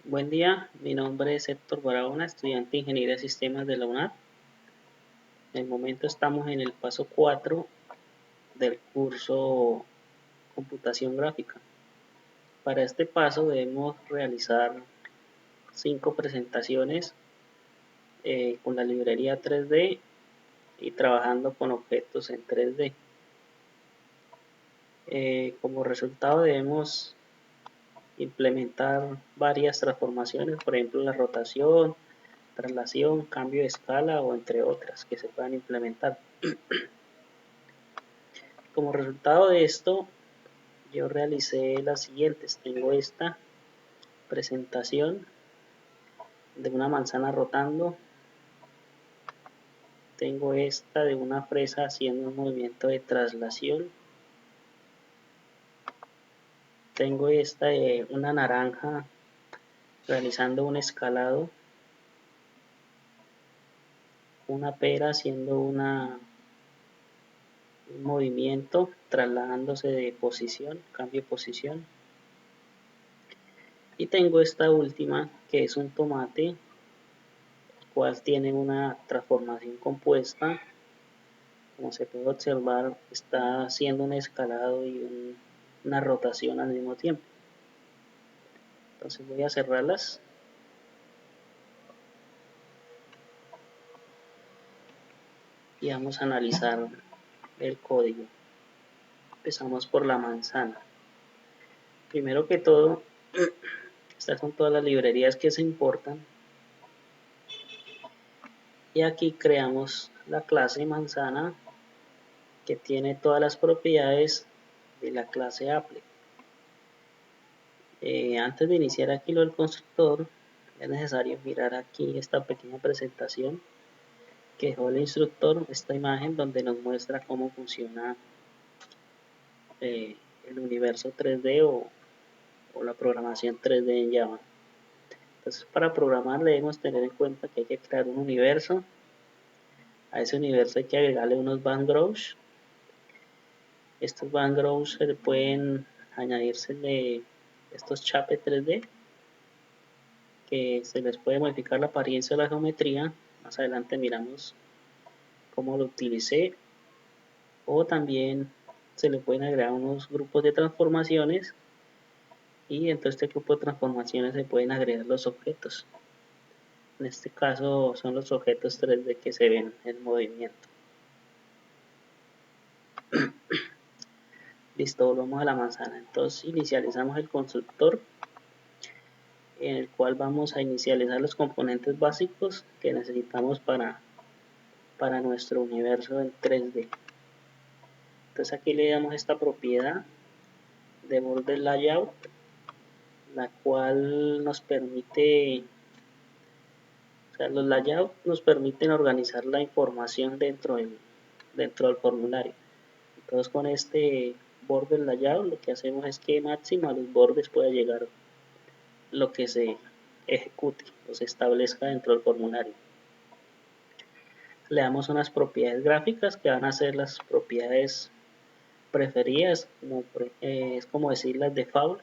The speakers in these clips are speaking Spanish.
Buen día, mi nombre es Héctor Barahona, estudiante de Ingeniería de Sistemas de la UNAD. En el momento estamos en el paso 4 del curso Computación Gráfica. Para este paso debemos realizar 5 presentaciones con la librería 3D y trabajando con objetos en 3D. Como resultado debemos implementar varias transformaciones, por ejemplo la rotación, traslación, cambio de escala o entre otras que se puedan implementar. Como resultado de esto, yo realicé las siguientes. Tengo esta presentación de una manzana rotando. Tengo esta de una fresa haciendo un movimiento de traslación. Tengo esta de una naranja realizando un escalado. Una pera haciendo un movimiento, trasladándose de posición, cambio de posición. Y tengo esta última que es un tomate, el cual tiene una transformación compuesta. Como se puede observar, está haciendo un escalado y una rotación al mismo tiempo. Entonces voy a cerrarlas y vamos a analizar el código. Empezamos por la manzana. Primero que todo, estas son todas las librerías que se importan. Y aquí creamos la clase manzana que tiene todas las propiedades de la clase Apple. Antes de iniciar aquí lo del constructor, es necesario mirar aquí esta pequeña presentación que dejó el instructor, esta imagen donde nos muestra cómo funciona el universo 3D o la programación 3D en Java. Entonces, para programar debemos tener en cuenta que hay que crear un universo. A ese universo hay que agregarle unos backgrounds. Estos backgrounds se le pueden añadirse de estos chapes 3D que se les puede modificar la apariencia de la geometría. Más adelante miramos cómo lo utilicé. O también se le pueden agregar unos grupos de transformaciones y dentro de este grupo de transformaciones se pueden agregar los objetos. En este caso son los objetos 3D que se ven en movimiento. Listo, volvemos a la manzana. Entonces inicializamos el constructor en el cual vamos a inicializar los componentes básicos que necesitamos para nuestro universo en 3D. Entonces aquí le damos esta propiedad de border layout, la cual nos permite, o sea, los layouts nos permiten organizar la información dentro del formulario. Entonces con este border layout lo que hacemos es que máximo a los bordes pueda llegar lo que se ejecute o se establezca dentro del formulario. Le damos unas propiedades gráficas que van a ser las propiedades preferidas, es como decir las default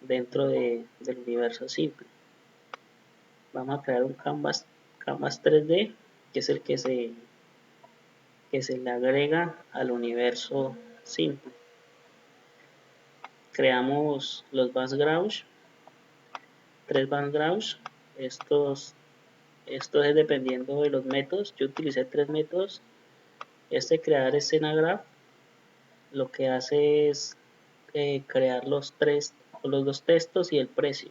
dentro del universo simple. Vamos a crear un canvas 3D que es el que se le agrega al universo simple. Creamos los backgrounds, 3 backgrounds. Estos es dependiendo de los métodos. Yo utilicé 3 métodos. Este crear escena graph lo que hace es crear los 2 textos y el precio.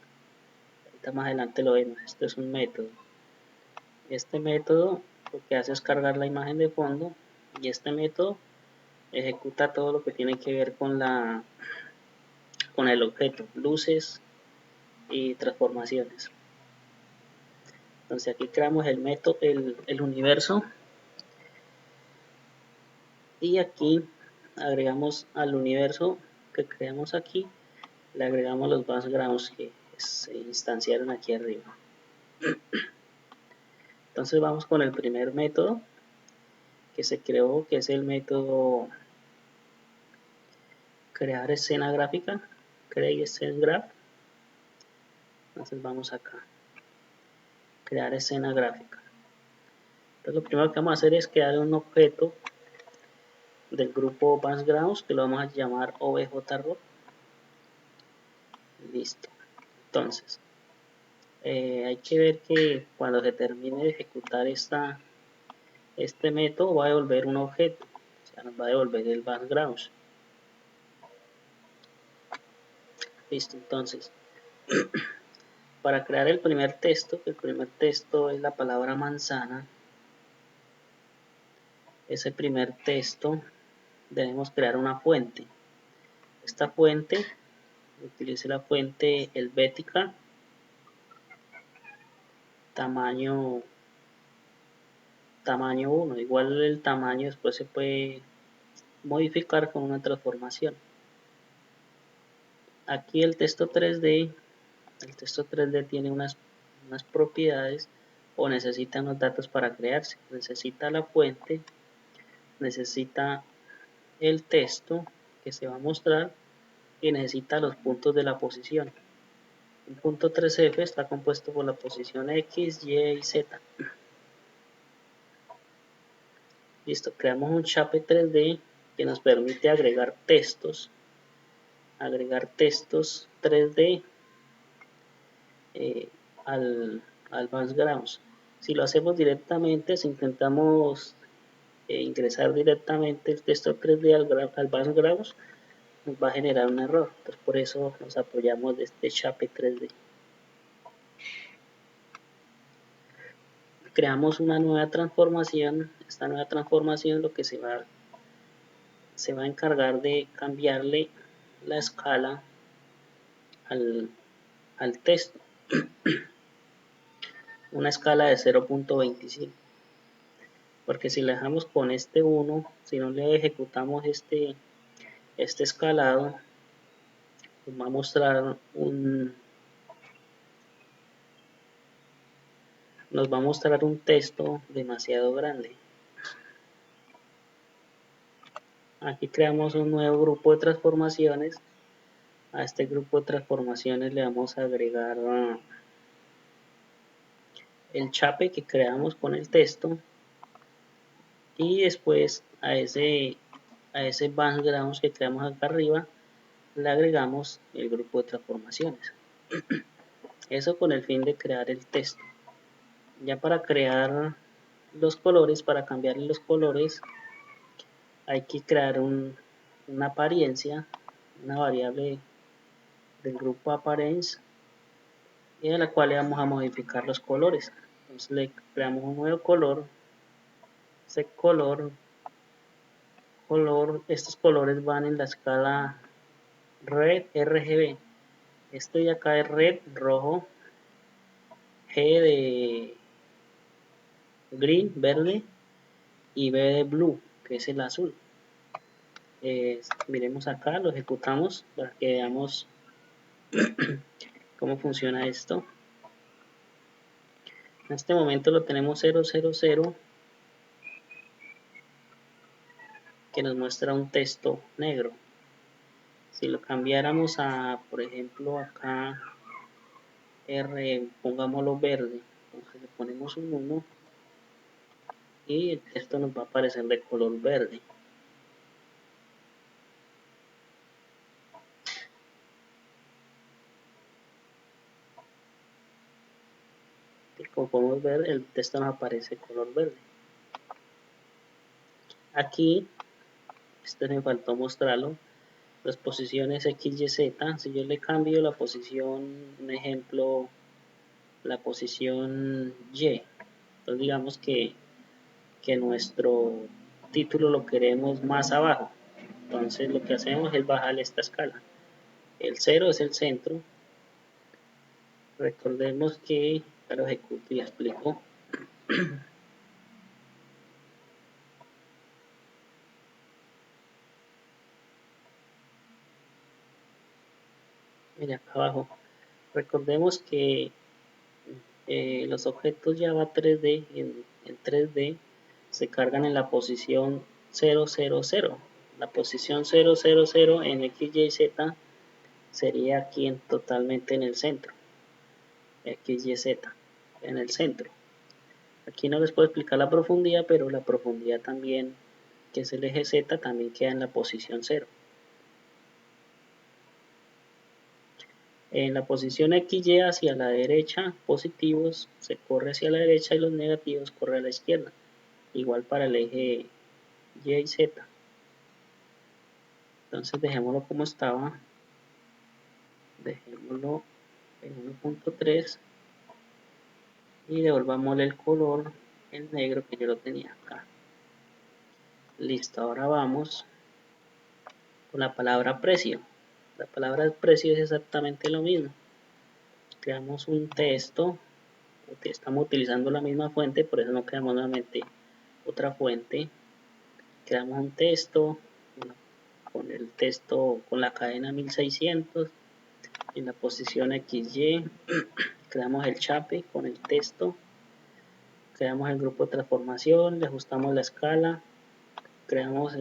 Ahorita más adelante lo vemos. Este es un método. Este método lo que hace es cargar la imagen de fondo y este método ejecuta todo lo que tiene que ver con el objeto, luces y transformaciones. Entonces aquí creamos el método, el universo, y aquí agregamos al universo que creamos aquí, le agregamos los backgrounds que se instanciaron aquí arriba. Entonces vamos con el primer método que se creó, que es el método crear escena gráfica, create scene graph. Entonces vamos acá, crear escena gráfica. Entonces lo primero que vamos a hacer es crear un objeto del grupo backgrounds que lo vamos a llamar obj-row. Listo. Entonces hay que ver que cuando se termine de ejecutar este método va a devolver un objeto, o sea, nos va a devolver el backgrounds. Listo. Entonces para crear el primer texto, que el primer texto es la palabra manzana, ese primer texto debemos crear una fuente. Esta fuente, utilice la fuente helvética, tamaño 1. Igual el tamaño después se puede modificar con una transformación. Aquí el texto 3D tiene unas propiedades o necesita unos datos para crearse. Necesita la fuente, necesita el texto que se va a mostrar y necesita los puntos de la posición. Un punto 3F está compuesto por la posición X, Y y Z. Listo, creamos un chape 3D que nos permite agregar textos 3D al background. Si lo hacemos directamente, si intentamos ingresar directamente el texto 3D al background, nos va a generar un error. Entonces, por eso nos apoyamos de este chape 3D. Creamos una nueva transformación. Esta nueva transformación lo que se va a encargar de cambiarle la escala al texto. Una escala de 0.25. Porque si le dejamos con este 1, si no le ejecutamos este escalado, nos va a mostrar un texto demasiado grande. Aquí creamos un nuevo grupo de transformaciones. A este grupo de transformaciones le vamos a agregar el chape que creamos con el texto y después a ese background que creamos acá arriba le agregamos el grupo de transformaciones. Eso con el fin de crear el texto. Ya para crear los colores, para cambiarle los colores, hay que crear una apariencia, una variable del grupo appearance, y a la cual le vamos a modificar los colores. Entonces le creamos un nuevo color. Ese color, estos colores van en la escala red RGB. Esto de acá es red, rojo, G de green, verde, y B de blue, que es el azul. Miremos acá, lo ejecutamos para que veamos cómo funciona esto. En este momento lo tenemos 000, que nos muestra un texto negro. Si lo cambiáramos a, por ejemplo, acá R, pongámoslo verde, entonces le ponemos un 1 y el texto nos va a aparecer de color verde. Y como podemos ver, el texto nos aparece de color verde. Aquí, me faltó mostrarlo, las posiciones X, Y, Z. Si yo le cambio la posición, un ejemplo, la posición Y, entonces digamos que nuestro título lo queremos más abajo, entonces lo que hacemos es bajar esta escala. El 0 es el centro. Recordemos que, lo ejecuto y explico. Mira acá abajo, recordemos que los objetos Java 3D en 3D se cargan en la posición 000. La posición 000 en X, Y, Z sería aquí totalmente en el centro. X, Y, Z en el centro. Aquí no les puedo explicar la profundidad, pero la profundidad también, que es el eje Z, también queda en la posición 0. En la posición XY hacia la derecha, positivos, se corre hacia la derecha y los negativos corre a la izquierda. Igual para el eje Y y Z. Entonces dejémoslo como estaba. Dejémoslo en 1.3 y devolvámosle el color, el negro que yo lo tenía acá. Listo, ahora vamos con la palabra precio. La palabra precio es exactamente lo mismo. Creamos un texto, estamos utilizando la misma fuente, por eso no creamos nuevamente otra fuente. Creamos un texto con el texto con la cadena 1600 en la posición XY. Creamos el chape con el texto, creamos el grupo de transformación, le ajustamos la escala, creamos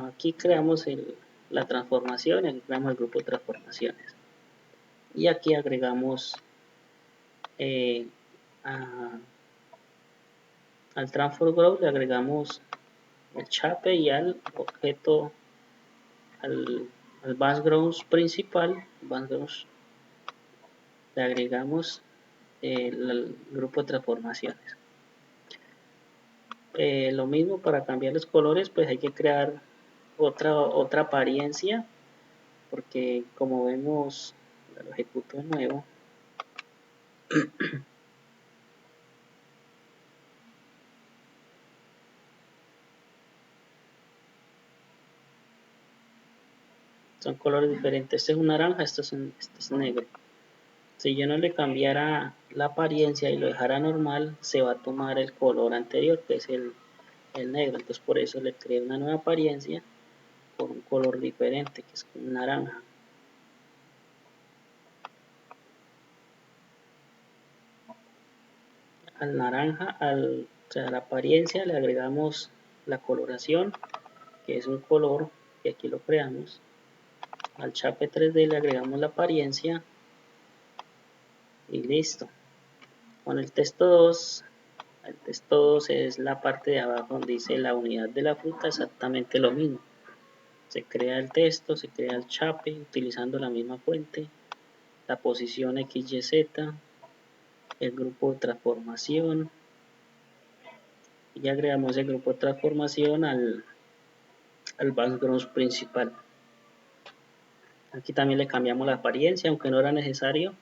aquí creamos la transformación y aquí creamos el grupo de transformaciones. Y aquí agregamos al transform group le agregamos el chape y al objeto, al background principal, le agregamos el grupo de transformaciones. Lo mismo para cambiar los colores, pues hay que crear otra apariencia, porque como vemos, lo ejecuto de nuevo. Son colores diferentes. Este es un naranja, este es negro. Si yo no le cambiara la apariencia y lo dejara normal, se va a tomar el color anterior, que es el negro. Entonces por eso le creé una nueva apariencia con un color diferente, que es un naranja. Al naranja, a la apariencia le agregamos la coloración, que es un color, que aquí lo creamos. Al chape 3D le agregamos la apariencia y listo. Con el texto 2, el texto 2 es la parte de abajo donde dice la unidad de la fruta, exactamente lo mismo. Se crea el texto, se crea el chape utilizando la misma fuente, la posición XYZ, el grupo de transformación, y agregamos el grupo de transformación al background principal. Aquí también le cambiamos la apariencia, aunque no era necesario,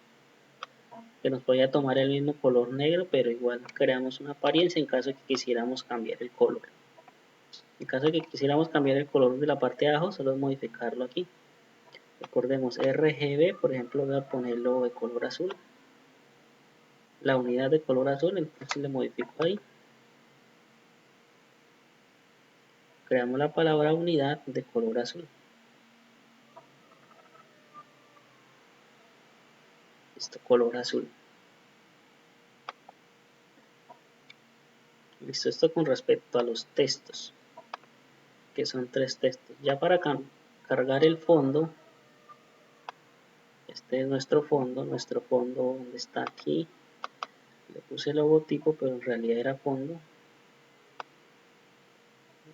que nos podía tomar el mismo color negro, pero igual creamos una apariencia en caso de que quisiéramos cambiar el color. En caso de que quisiéramos cambiar el color de la parte de abajo, solo es modificarlo aquí. Recordemos RGB, por ejemplo, voy a ponerlo de color azul. La unidad de color azul, entonces le modifico ahí. Creamos la palabra unidad de color azul. Listo, color azul. Listo, esto con respecto a los textos, que son 3 textos. Ya para cargar el fondo, este es nuestro fondo donde está aquí. Le puse el logotipo, pero en realidad era fondo.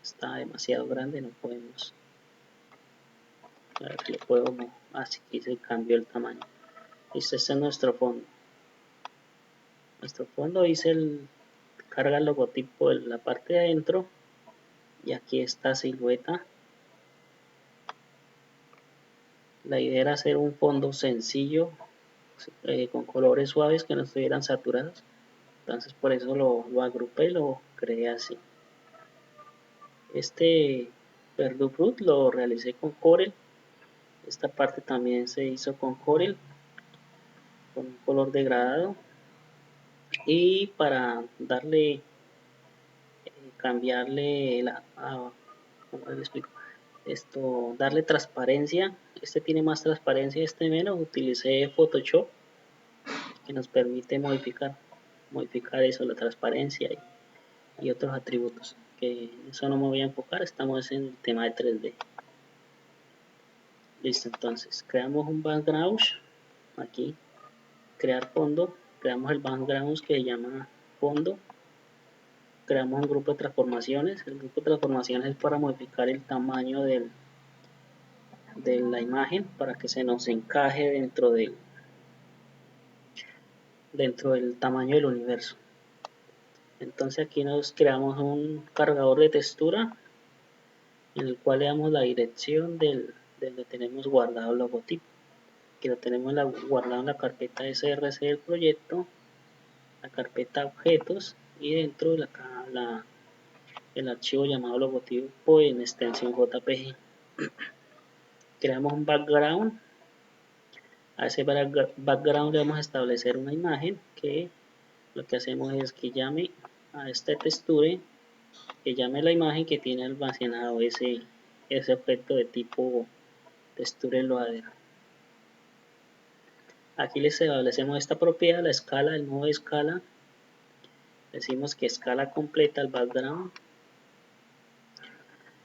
Está demasiado grande, no podemos. A ver si lo puedo, no. Así que se cambió el tamaño. Listo, este es nuestro fondo. Nuestro fondo carga el logotipo en la parte de adentro. Y aquí está silueta. La idea era hacer un fondo sencillo, con colores suaves que no estuvieran saturados. Entonces por eso lo agrupé y lo creé así. Este Verdufruit lo realicé con Corel. Esta parte también se hizo con Corel, con un color degradado. Y para darle, cambiarle ¿cómo les explico? Darle transparencia. Este tiene más transparencia, este menos. Utilicé Photoshop, que nos permite modificar eso, la transparencia y otros atributos, que eso no me voy a enfocar, estamos en el tema de 3D. Listo, entonces creamos un background, aquí crear fondo, creamos el background que se llama fondo, creamos un grupo de transformaciones. El grupo de transformaciones es para modificar el tamaño de la imagen para que se nos encaje dentro del tamaño del universo. Entonces aquí nos creamos un cargador de textura en el cual le damos la dirección de donde tenemos guardado el logotipo, que lo tenemos guardado en la carpeta src del proyecto, la carpeta objetos, y dentro de el archivo llamado logotipo en extensión JPG. Creamos un background. A ese background le vamos a establecer una imagen que lo que hacemos es que llame a este texture, que llame la imagen que tiene almacenado ese objeto de tipo texture loader. Aquí les establecemos esta propiedad, la escala, el modo de escala. Decimos que escala completa al background.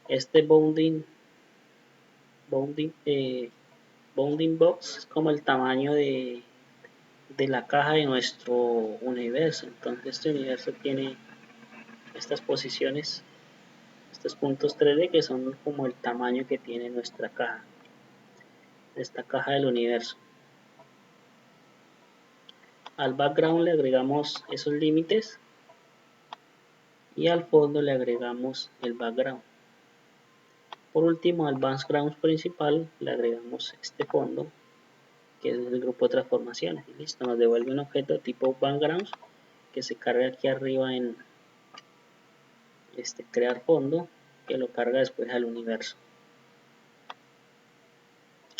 Este bounding box es como el tamaño de la caja de nuestro universo. Entonces este universo tiene estas posiciones, estos puntos 3D que son como el tamaño que tiene nuestra caja, esta caja del universo. Al background le agregamos esos límites y al fondo le agregamos el background. Por último, al background principal le agregamos este fondo, que es el grupo de transformaciones. Y listo, nos devuelve un objeto tipo background que se carga aquí arriba en crear fondo, que lo carga después al universo.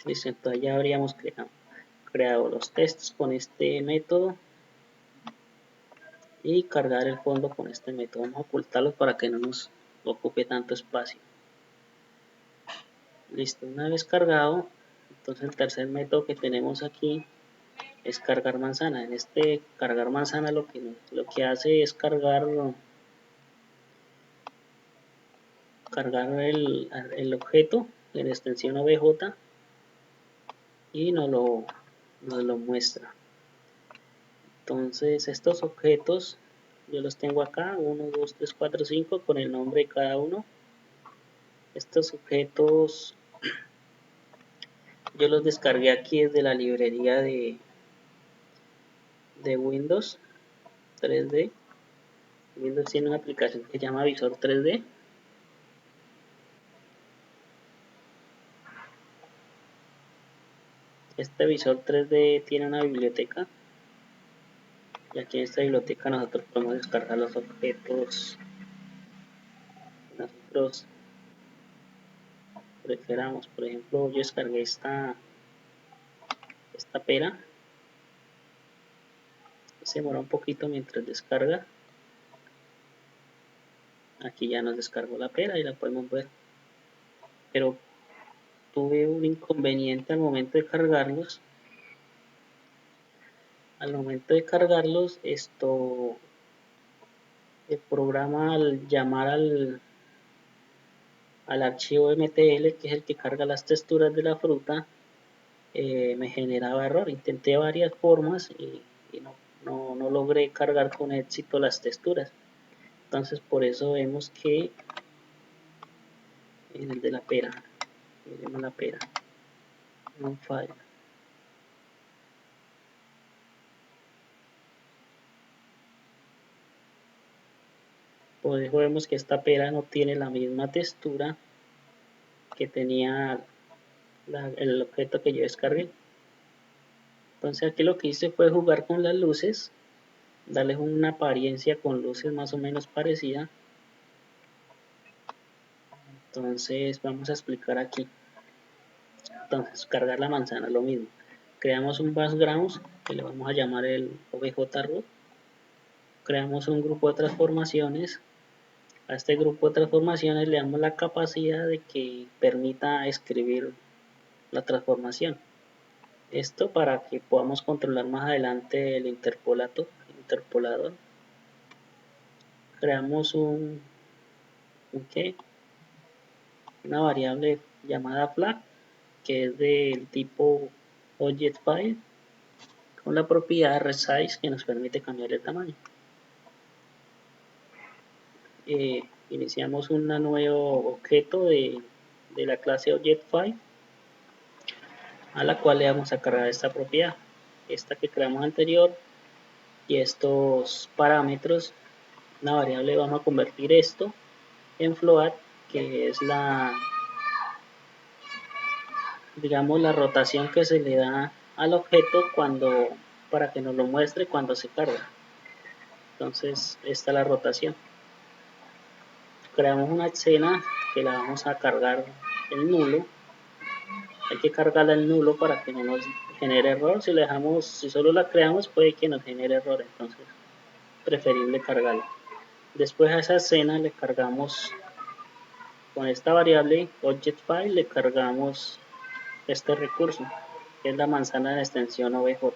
Listo, entonces ya habríamos creado los textos con este método y cargar el fondo con este método. Vamos a ocultarlos para que no nos ocupe tanto espacio. Listo, una vez cargado, entonces el tercer método que tenemos aquí es cargar manzana. En este cargar manzana lo que hace es cargar el objeto en extensión obj y nos lo muestra. Entonces estos objetos yo los tengo acá, 1, 2, 3, 4, 5 con el nombre de cada uno. Estos objetos yo los descargué aquí desde la librería de Windows 3D. Windows tiene una aplicación que se llama Visor 3D. Este visor 3D tiene una biblioteca y aquí en esta biblioteca nosotros podemos descargar los objetos que nosotros prefiramos. Por ejemplo, yo descargué esta pera. Se demora un poquito mientras descarga. Aquí ya nos descargó la pera y la podemos ver, pero tuve un inconveniente al momento de cargarlos. Al momento de cargarlos, el programa, al llamar al archivo mtl, que es el que carga las texturas de la fruta, me generaba error. Intenté varias formas y no logré cargar con éxito las texturas. Entonces por eso vemos que en el de la pera, miremos la pera, no falla. Por eso vemos que esta pera no tiene la misma textura que tenía el objeto que yo descargué. Entonces aquí lo que hice fue jugar con las luces, darles una apariencia con luces más o menos parecida. Entonces vamos a explicar aquí. Entonces cargar la manzana, lo mismo. Creamos un background que le vamos a llamar el obj-root. Creamos un grupo de transformaciones. A este grupo de transformaciones le damos la capacidad de que permita escribir la transformación. Esto para que podamos controlar más adelante el interpolador. Creamos una variable llamada flag, que es del tipo object file, con la propiedad resize que nos permite cambiar el tamaño. Iniciamos un nuevo objeto de la clase Object5 a la cual le vamos a cargar esta propiedad, esta que creamos anterior, y estos parámetros. Una variable, vamos a convertir esto en float, que es digamos la rotación que se le da al objeto para que nos lo muestre cuando se carga. Entonces esta es la rotación. Creamos una escena que la vamos a cargar en nulo. Hay que cargarla en nulo para que no nos genere error. Si solo la creamos puede que nos genere error, entonces preferible cargarla. Después a esa escena le cargamos con esta variable Object5, le cargamos este recurso que es la manzana en extensión obj.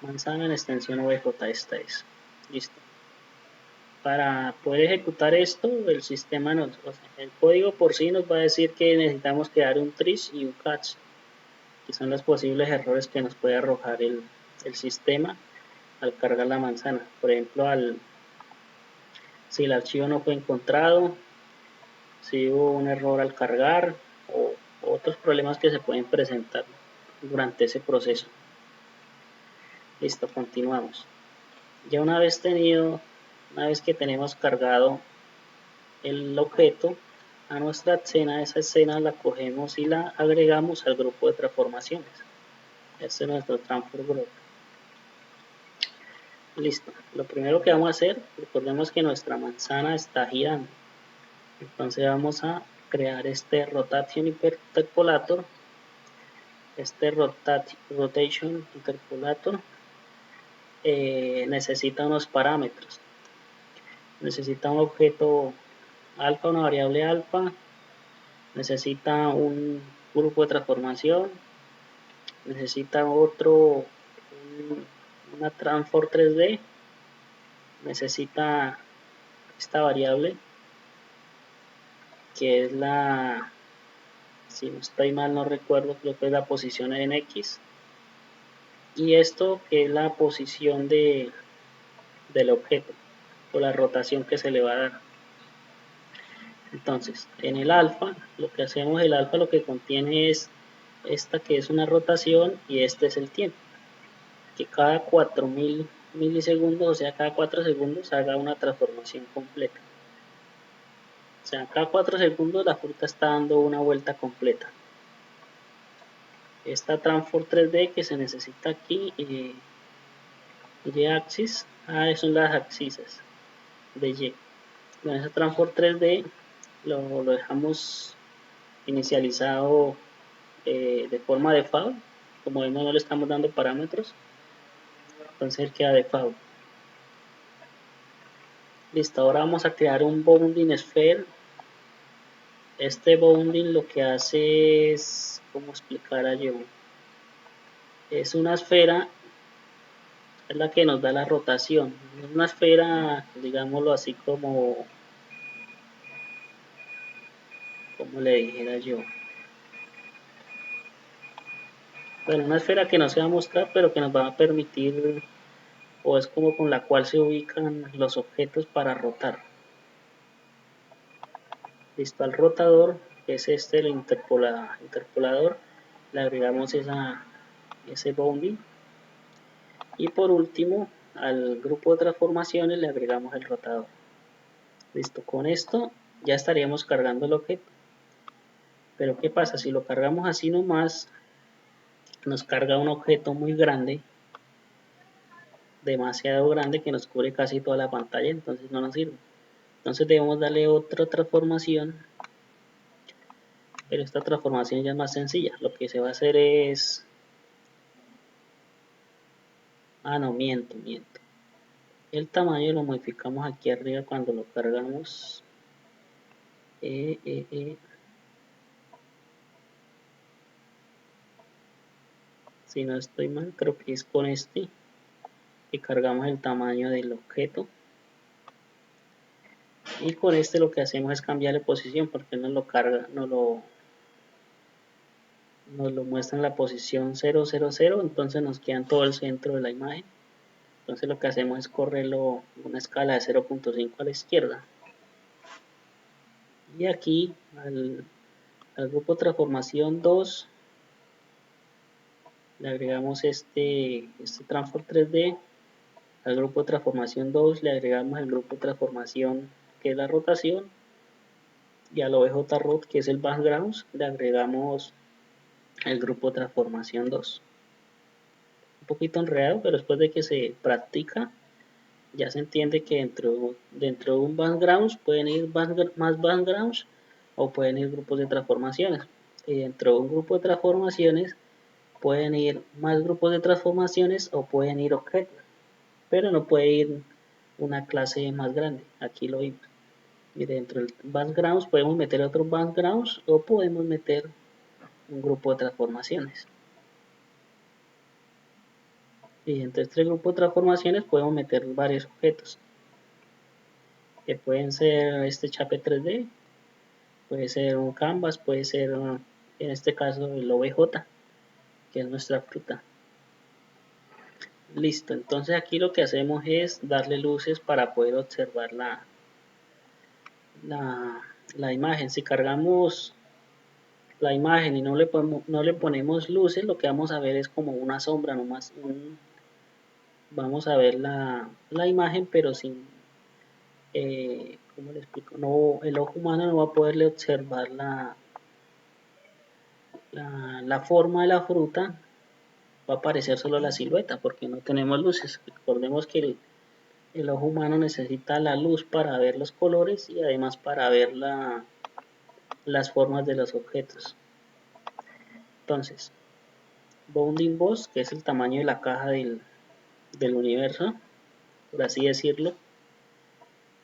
Manzana en extensión obj, esta es. Listo. Para poder ejecutar esto, el sistema el código por sí nos va a decir que necesitamos crear un tris y un catch, que son los posibles errores que nos puede arrojar el sistema al cargar la manzana. Por ejemplo, si el archivo no fue encontrado, si hubo un error al cargar o otros problemas que se pueden presentar durante ese proceso. Listo, continuamos. Ya una vez que tenemos cargado el objeto a nuestra escena, esa escena la cogemos y la agregamos al grupo de transformaciones. Este es nuestro transform group. Listo. Lo primero que vamos a hacer, recordemos que nuestra manzana está girando. Entonces vamos a crear este rotation interpolator. Este rotation interpolator necesita unos parámetros. Necesita un objeto alfa, una variable alfa. Necesita un grupo de transformación. Necesita una transform 3D. Necesita esta variable que es si no estoy mal, no recuerdo, creo que es la posición en X, y esto que es la posición del objeto o la rotación que se le va a dar. Entonces, en el alfa, el alfa lo que contiene es esta que es una rotación y este es el tiempo, que cada 4000 milisegundos, o sea, cada 4 segundos haga una transformación completa. O sea, cada 4 segundos la fruta está dando una vuelta completa. Esta transform 3D que se necesita aquí, y-axis, son las axis de Y. Con ese transform 3D lo dejamos inicializado de forma default. Como vemos, no le estamos dando parámetros, entonces él queda default. Listo, ahora vamos a crear un bounding sphere. Este bounding lo que hace es, ¿cómo explicar yo? Es una esfera, es la que nos da la rotación. Es una esfera, digámoslo así como le dijera yo. Bueno, una esfera que no se va a mostrar, pero que nos va a permitir, o es como con la cual se ubican los objetos para rotar. Listo, al rotador, que es el interpolador, le agregamos ese bounding. Y por último, al grupo de transformaciones le agregamos el rotador. Listo, con esto ya estaríamos cargando el objeto. Pero ¿qué pasa? Si lo cargamos así nomás, nos carga un objeto muy grande, demasiado grande, que nos cubre casi toda la pantalla, entonces no nos sirve. Entonces debemos darle otra transformación, pero esta transformación ya es más sencilla. Lo que se va a hacer es... no, miento. El tamaño lo modificamos aquí arriba cuando lo cargamos. Si no estoy mal, creo que es con este que cargamos el tamaño del objeto. Y con este lo que hacemos es cambiarle posición porque no lo carga, no nos lo muestra en la posición 000, entonces nos queda en todo el centro de la imagen. Entonces lo que hacemos es correrlo una escala de 0.5 a la izquierda. Y aquí al grupo transformación 2 le agregamos este transform 3D. Al grupo de transformación 2 le agregamos el grupo de transformación que es la rotación, y al OBJROT que es el background le agregamos el grupo de transformación 2. Un poquito enredado, pero después de que se practica ya se entiende que dentro de un background pueden ir más backgrounds o pueden ir grupos de transformaciones, y dentro de un grupo de transformaciones pueden ir más grupos de transformaciones o pueden ir objetos, pero no puede ir una clase más grande. Aquí lo vimos. Y dentro del backgrounds podemos meter otros backgrounds o podemos meter un grupo de transformaciones. Y entre este grupo de transformaciones podemos meter varios objetos, que pueden ser este chape 3D, puede ser un canvas, puede ser en este caso el OBJ, que es nuestra fruta. Listo, entonces aquí lo que hacemos es darle luces para poder observar la imagen. Si cargamos la imagen y no le ponemos luces, lo que vamos a ver es como una sombra nomás. Vamos a ver la imagen, pero sin, ¿cómo le explico? No, el ojo humano no va a poderle observar la forma de la fruta, va a aparecer solo la silueta porque no tenemos luces. Recordemos que el ojo humano necesita la luz para ver los colores y además para ver las formas de los objetos. Entonces, bounding box, que es el tamaño de la caja del universo, por así decirlo,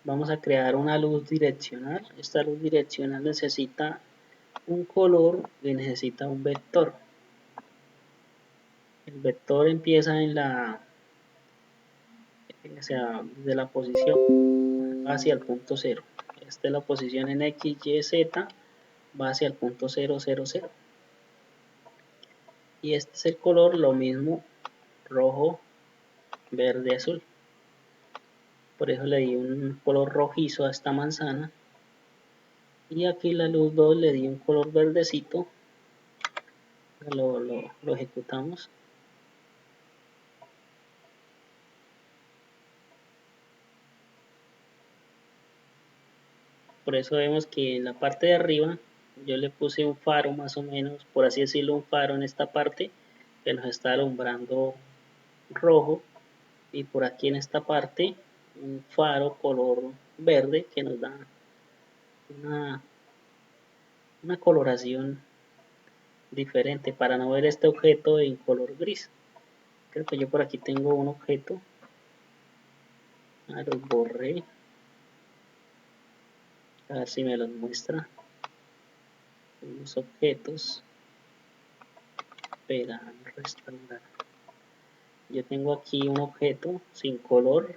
vamos a crear una luz direccional. Esta luz direccional necesita un color y necesita un vector. El vector empieza de la posición hacia el punto 0. Esta es la posición en X, Y, Z, va hacia el punto 0, 0, 0. Y este es el color, lo mismo, rojo, verde, azul. Por eso le di un color rojizo a esta manzana. Y aquí la luz 2 le di un color verdecito. Lo ejecutamos. Por eso vemos que en la parte de arriba yo le puse un faro más o menos, por así decirlo, un faro en esta parte que nos está alumbrando rojo, y por aquí en esta parte un faro color verde que nos da una coloración diferente para no ver este objeto en color gris. Creo que yo por aquí tengo un objeto, lo borré, a ver si me los muestra. Los objetos, espera, restaurar. Yo tengo aquí un objeto sin color,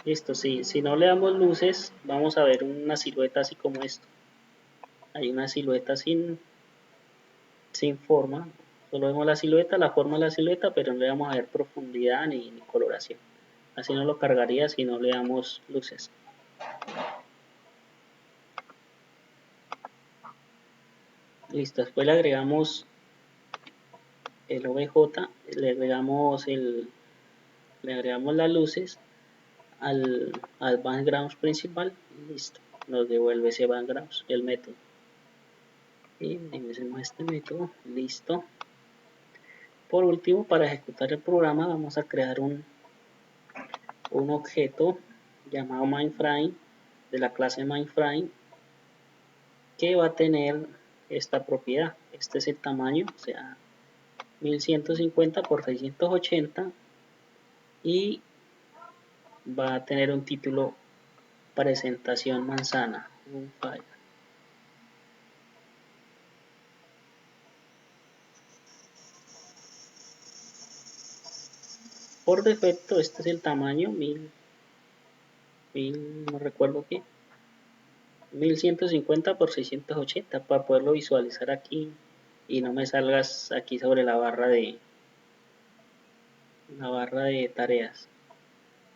listo. Si no le damos luces vamos a ver una silueta así como esto. Hay una silueta sin forma, solo vemos la forma de la silueta, pero no le vamos a ver profundidad ni coloración. Así no lo cargaría si no le damos luces. Listo, después le agregamos el OBJ, le agregamos las luces al background principal. Listo, nos devuelve ese background, el método. Y hacemos este método, listo. Por último, para ejecutar el programa vamos a crear un objeto llamado MindFrame de la clase MindFrame, que va a tener esta propiedad. Este es el tamaño, o sea, 1150 por 680, y va a tener un título presentación manzana, un file. Por defecto este es el tamaño 1000, no recuerdo qué, 1150 por 680 para poderlo visualizar aquí y no me salgas aquí sobre la barra de tareas.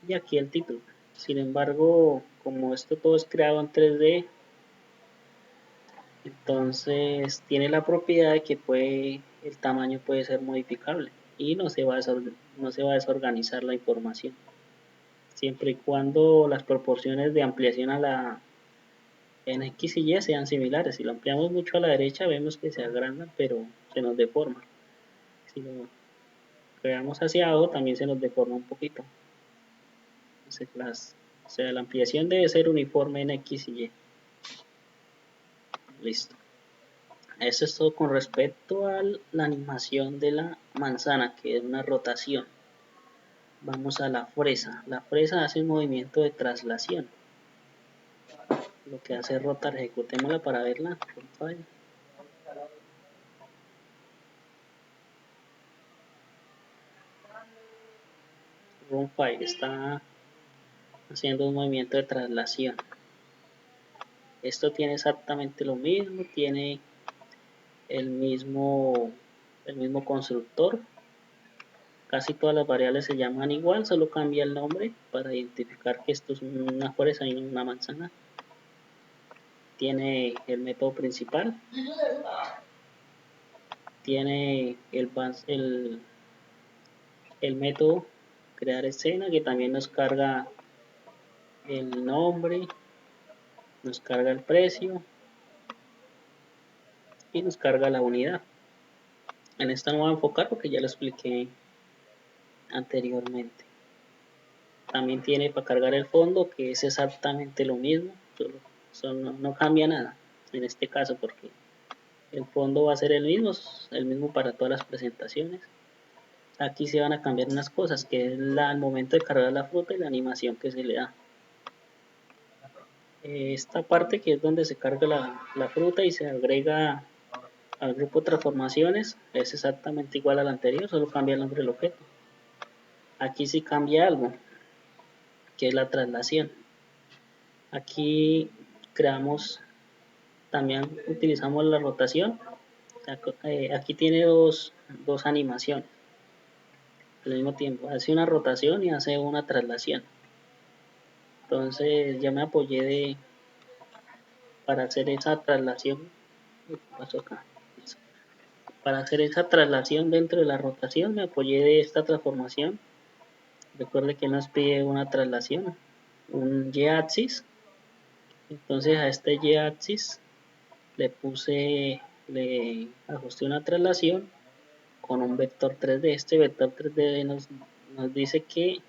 Y aquí el título. Sin embargo, como esto todo es creado en 3D, entonces tiene la propiedad de que el tamaño puede ser modificable y no se va a desorganizar la información, siempre y cuando las proporciones de ampliación en X y Y sean similares. Si lo ampliamos mucho a la derecha vemos que se agranda, pero se nos deforma. Si lo creamos hacia abajo también se nos deforma un poquito. Entonces o sea, la ampliación debe ser uniforme en X y Y. Listo. Eso es todo con respecto a la animación de la manzana, que es una rotación. Vamos a la fresa. La fresa hace un movimiento de traslación. Lo que hace es rotar. Ejecutémosla para verla. Run file está haciendo un movimiento de traslación. Esto tiene exactamente lo mismo, tiene el mismo constructor. Casi todas las variables se llaman igual, solo cambia el nombre para identificar que esto es una fresa y no una manzana. Tiene el método principal, tiene el método crear escena, que también nos carga el nombre, nos carga el precio y nos carga la unidad. En esta no voy a enfocar porque ya lo expliqué anteriormente. También tiene para cargar el fondo, que es exactamente lo mismo, solo no cambia nada en este caso porque el fondo va a ser el mismo para todas las presentaciones. Aquí se van a cambiar unas cosas, que es al momento de cargar la fruta y la animación que se le da. Esta parte que es donde se carga la fruta y se agrega al grupo transformaciones es exactamente igual al anterior, solo cambia el nombre del objeto. Aquí sí cambia algo, que es la traslación. Aquí también utilizamos la rotación. Aquí tiene dos animaciones al mismo tiempo. Hace una rotación y hace una traslación. Entonces ya me apoyé para hacer esa traslación. ¿Qué pasó acá? Para hacer esa traslación dentro de la rotación me apoyé de esta transformación. Recuerde que nos pide una traslación, un y-axis. Entonces a este y-axis le ajusté una traslación con un vector 3D. Este vector 3D nos dice que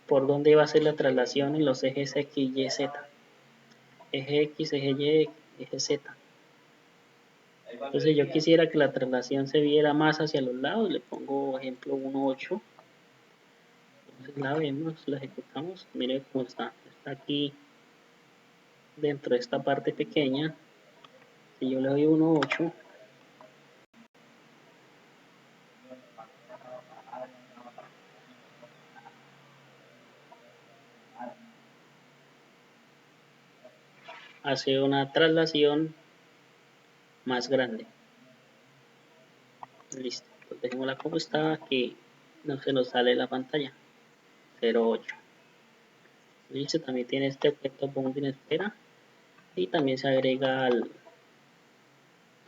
por dónde va a ser la traslación en los ejes X, Y, Z. Eje X, eje Y, eje Z. Entonces yo quisiera que la traslación se viera más hacia los lados. Le pongo ejemplo 1.8. Entonces la vemos, la ejecutamos. Mire cómo está. Está aquí dentro de esta parte pequeña. Si yo le doy 1.8, hace una traslación más grande. Listo. Entonces dejémosla como está, que no se nos sale la pantalla. 0.8. Listo, también tiene este objeto bounding espera y también se agrega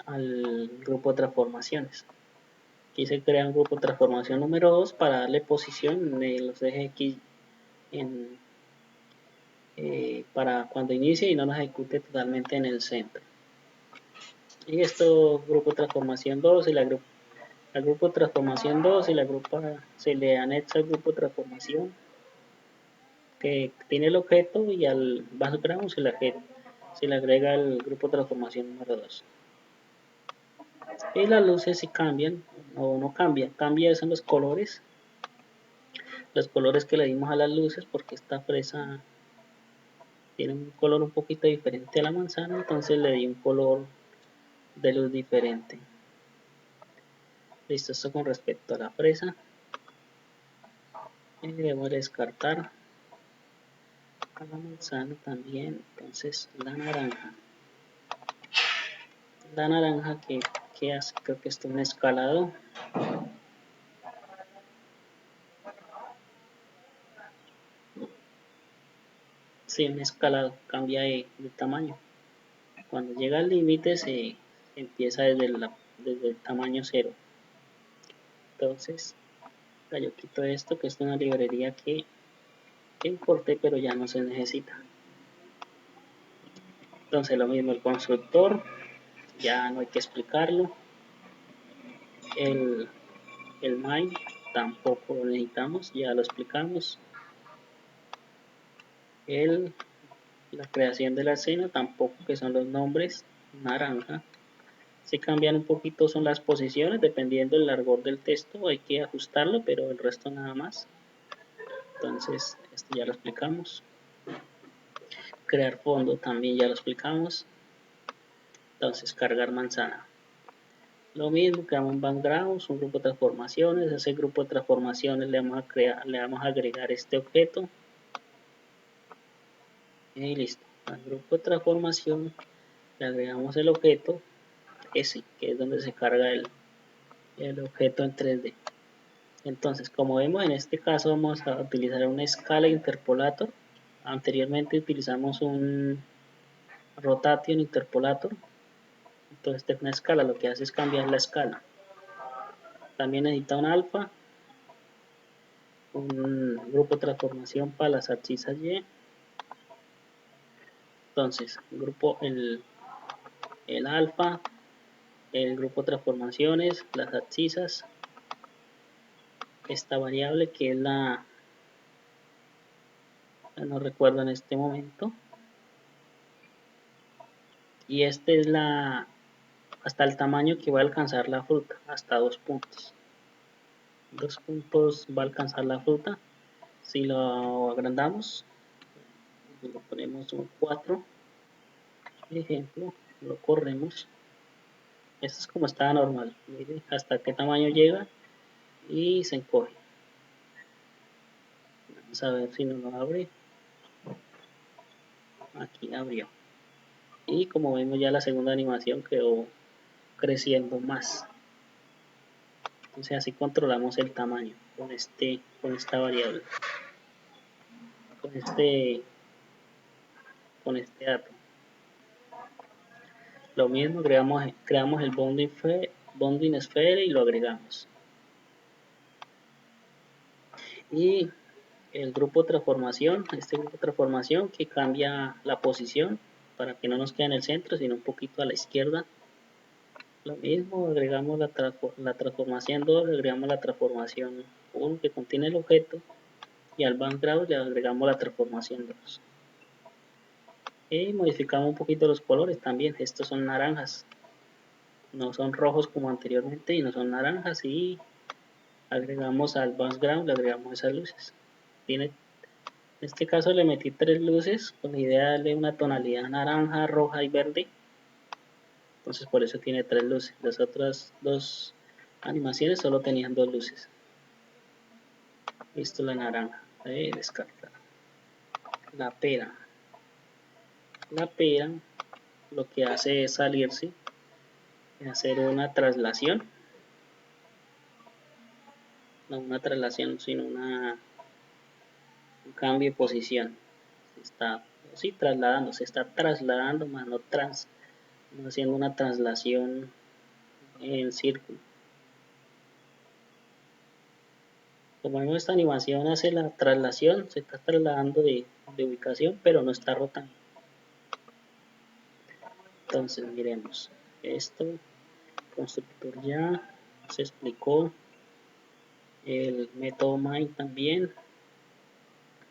al grupo de transformaciones. Aquí se crea un grupo de transformación número 2 para darle posición en los ejes X para cuando inicie y no nos ejecute totalmente en el centro. Y esto, grupo de transformación 2 y al grupo de transformación 2 y se le anexa el grupo de transformación que tiene el objeto y al background se le agrega el grupo de transformación número 2. Y las luces si cambian o no cambian son los colores que le dimos a las luces, porque esta fresa tiene un color un poquito diferente a la manzana, entonces le di un color de luz diferente. Listo, esto con respecto a la fresa. Y debemos descartar a la manzana también. Entonces la naranja. La naranja que hace, creo que esto es un escalado. Sí, un escalado, cambia de tamaño. Cuando llega al límite se empieza desde el tamaño 0. Entonces, yo quito esto, que es una librería que importé, pero ya no se necesita. Entonces, lo mismo el constructor, ya no hay que explicarlo. El main tampoco lo necesitamos, ya lo explicamos. La creación de la escena tampoco, que son los nombres naranja. Si cambian un poquito son las posiciones, dependiendo del largor del texto, hay que ajustarlo, pero el resto nada más. Entonces, esto ya lo explicamos. Crear fondo también ya lo explicamos. Entonces, cargar manzana. Lo mismo, creamos un background, un grupo de transformaciones. A ese grupo de transformaciones le vamos a agregar este objeto. Y listo. Al grupo de transformación le agregamos el objeto S, que es donde se carga el objeto en 3D. Entonces, como vemos, en este caso vamos a utilizar una escala interpolator. Anteriormente utilizamos un rotation interpolator. Entonces, esta es una escala, lo que hace es cambiar la escala. También necesita un alfa, un grupo de transformación para las abscisas Y. Entonces, el alfa, el grupo de transformaciones, las abscisas, esta variable que es no recuerdo en este momento, y este es hasta el tamaño que va a alcanzar la fruta, hasta 2 puntos. 2 puntos va a alcanzar la fruta. Si lo agrandamos, lo ponemos un 4, por ejemplo, lo corremos. Esto es como está normal, mire hasta qué tamaño llega y se encoge. Vamos a ver si no lo abre. Aquí abrió. Y como vemos, ya la segunda animación quedó creciendo más. Entonces así controlamos el tamaño con esta variable, con este dato. Lo mismo, creamos el bonding sphere y lo agregamos. Y el grupo de transformación, este grupo de transformación que cambia la posición para que no nos quede en el centro, sino un poquito a la izquierda. Lo mismo, agregamos la transformación 2, agregamos la transformación 1 que contiene el objeto, y al background le agregamos la transformación 2. Y modificamos un poquito los colores también. Estos son naranjas, no son rojos como anteriormente, y no son naranjas, y agregamos al background, le agregamos esas luces. En este caso le metí 3 luces con la idea de darle una tonalidad naranja, roja y verde. Entonces por eso tiene 3 luces. Las otras 2 animaciones solo tenían 2 luces. Listo, la naranja. Descartar. La pera. La pera lo que hace es salirse y hacer una traslación. No una traslación, sino un cambio de posición. Se está trasladando, más no haciendo una traslación en círculo. Como vemos, esta animación hace la traslación, se está trasladando de ubicación, pero no está rotando. Entonces miremos esto, constructor ya se explicó, el método main también,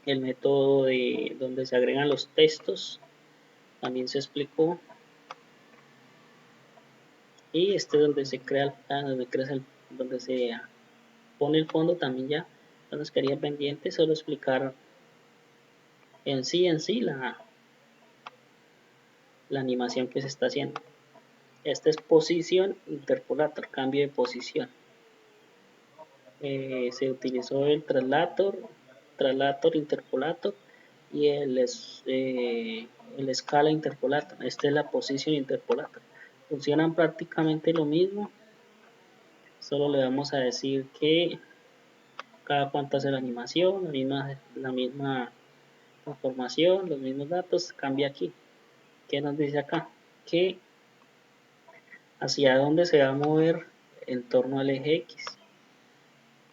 el método de donde se agregan los textos también se explicó, y este donde se crea donde se pone el fondo también ya nos quedaría pendiente solo explicar en sí la animación que se está haciendo. Esta es posición interpolator, cambio de posición. Se utilizó el translator, translator interpolator y el scala interpolator. Esta es la position interpolator. Funcionan prácticamente lo mismo, solo le vamos a decir que cada cuánto hace la animación, la misma información, los mismos datos, cambia aquí. ¿Qué nos dice acá? Que hacia dónde se va a mover en torno al eje X.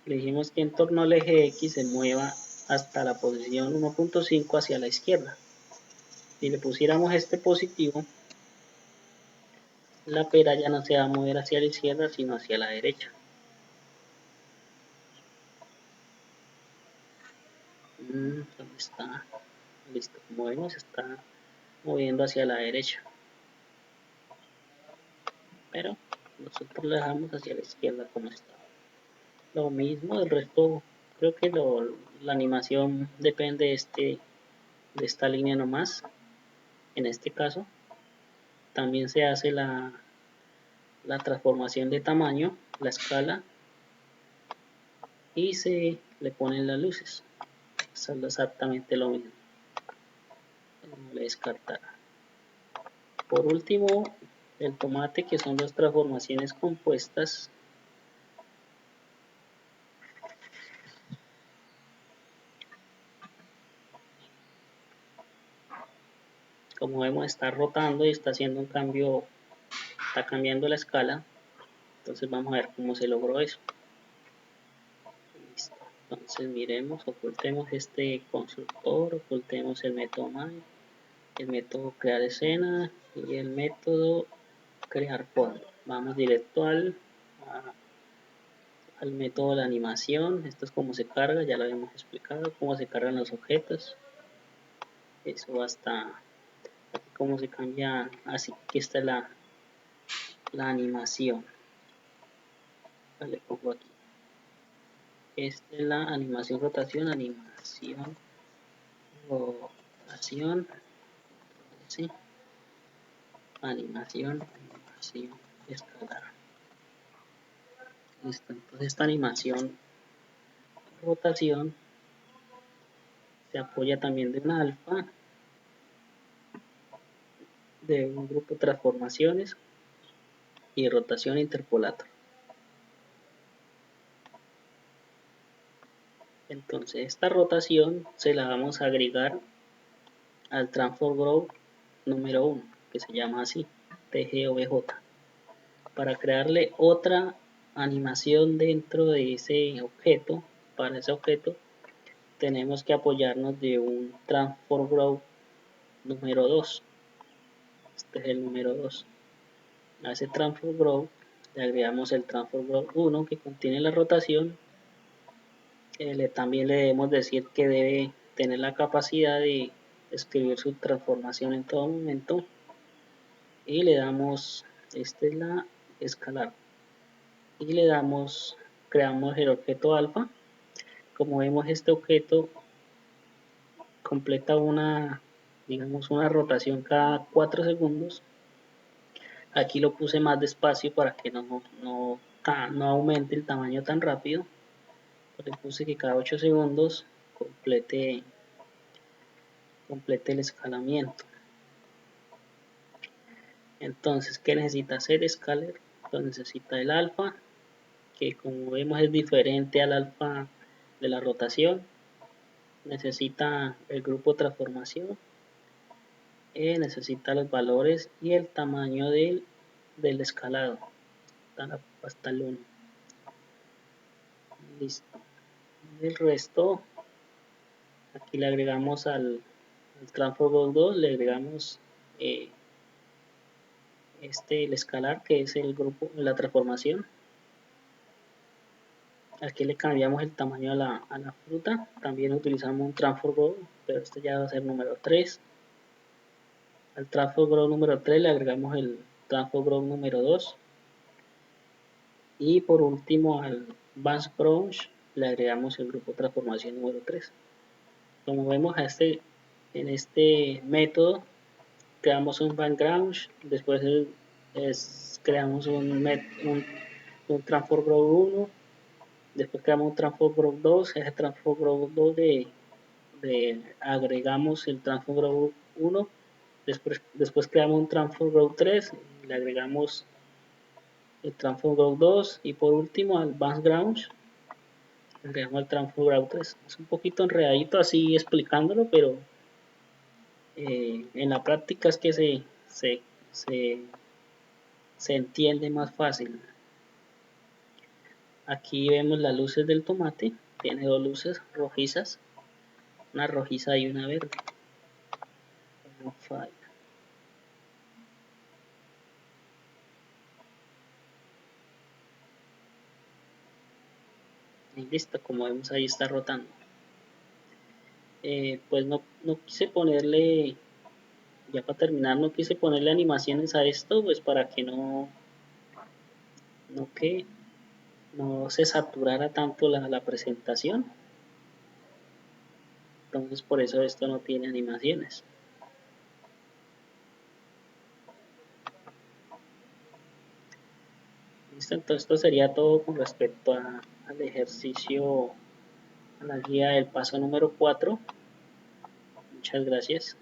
Le dijimos que en torno al eje X se mueva hasta la posición 1.5 hacia la izquierda. Si le pusiéramos este positivo, la pera ya no se va a mover hacia la izquierda, sino hacia la derecha. ¿Dónde está? Listo, como vemos, se está moviendo hacia la derecha. Pero nosotros la dejamos hacia la izquierda como está. Lo mismo, el resto, creo que la animación depende de esta línea nomás. En este caso, también se hace la transformación de tamaño, la escala, y se le ponen las luces. Son exactamente lo mismo. Vamos a descartar. Por último, el tomate, que son las transformaciones compuestas. Como vemos, está rotando y está haciendo un cambio, está cambiando la escala. Entonces vamos a ver cómo se logró eso. Listo. Entonces miremos, ocultemos este constructor, ocultemos el método main, el método crear escena y el método crear fondo. Vamos directo al método de la animación. Esto es cómo se carga, ya lo habíamos explicado, cómo se cargan los objetos. Eso hasta aquí, cómo se cambia. Así que esta es la animación. Le pongo aquí. Esta es la animación rotación, ¿sí? Animación escalar. Listo, entonces esta animación rotación se apoya también de un alfa, de un grupo de transformaciones y rotación interpolator. Entonces esta rotación se la vamos a agregar al transform group número 1, que se llama así, TGOBJ, para crearle otra animación dentro de ese objeto. Para ese objeto tenemos que apoyarnos de un transform group número 2. Este es el número 2. A ese transform group le agregamos el transform group 1, que contiene la rotación. También le debemos decir que debe tener la capacidad de escribir su transformación en todo momento, y le damos, esta es la escalar, y le damos, creamos el objeto alfa. Como vemos, este objeto completa digamos una rotación cada 4 segundos. Aquí lo puse más despacio para que no aumente el tamaño tan rápido. Le puse que cada 8 segundos complete el escalamiento. Entonces, ¿qué necesita hacer Scalar? Pues necesita el alfa, que como vemos es diferente al alfa de la rotación. Necesita el grupo de transformación, necesita los valores y el tamaño del escalado hasta el 1. Listo. El resto, aquí le agregamos al transform 2, le agregamos el escalar, que es el grupo, la transformación. Aquí le cambiamos el tamaño a la fruta. También utilizamos un transform group, pero este ya va a ser número 3. Al transform group número 3 le agregamos el transform group número 2. Y por último al Advanced Group le agregamos el grupo transformación número 3. Como vemos en este método, creamos un background, después creamos un transform group 1, después creamos un transform group 2, ese transform group 2 agregamos el Transform Group 1, después creamos un Transform Group 3, le agregamos el Transform Group 2 y por último al Advanced Grounds le agregamos el Transform Group 3. Es un poquito enredadito así explicándolo, pero en la práctica es que se entiende más fácil. Aquí vemos las luces del tomate, tiene dos luces rojizas, una rojiza y una verde. No falla. Y listo, como vemos ahí está rotando. Pues no quise ponerle, ya para terminar, no quise ponerle animaciones a esto, pues para que que no se saturara tanto la presentación. Entonces por eso esto no tiene animaciones. Listo, entonces esto sería todo con respecto al ejercicio, a la guía del paso número 4. Muchas gracias.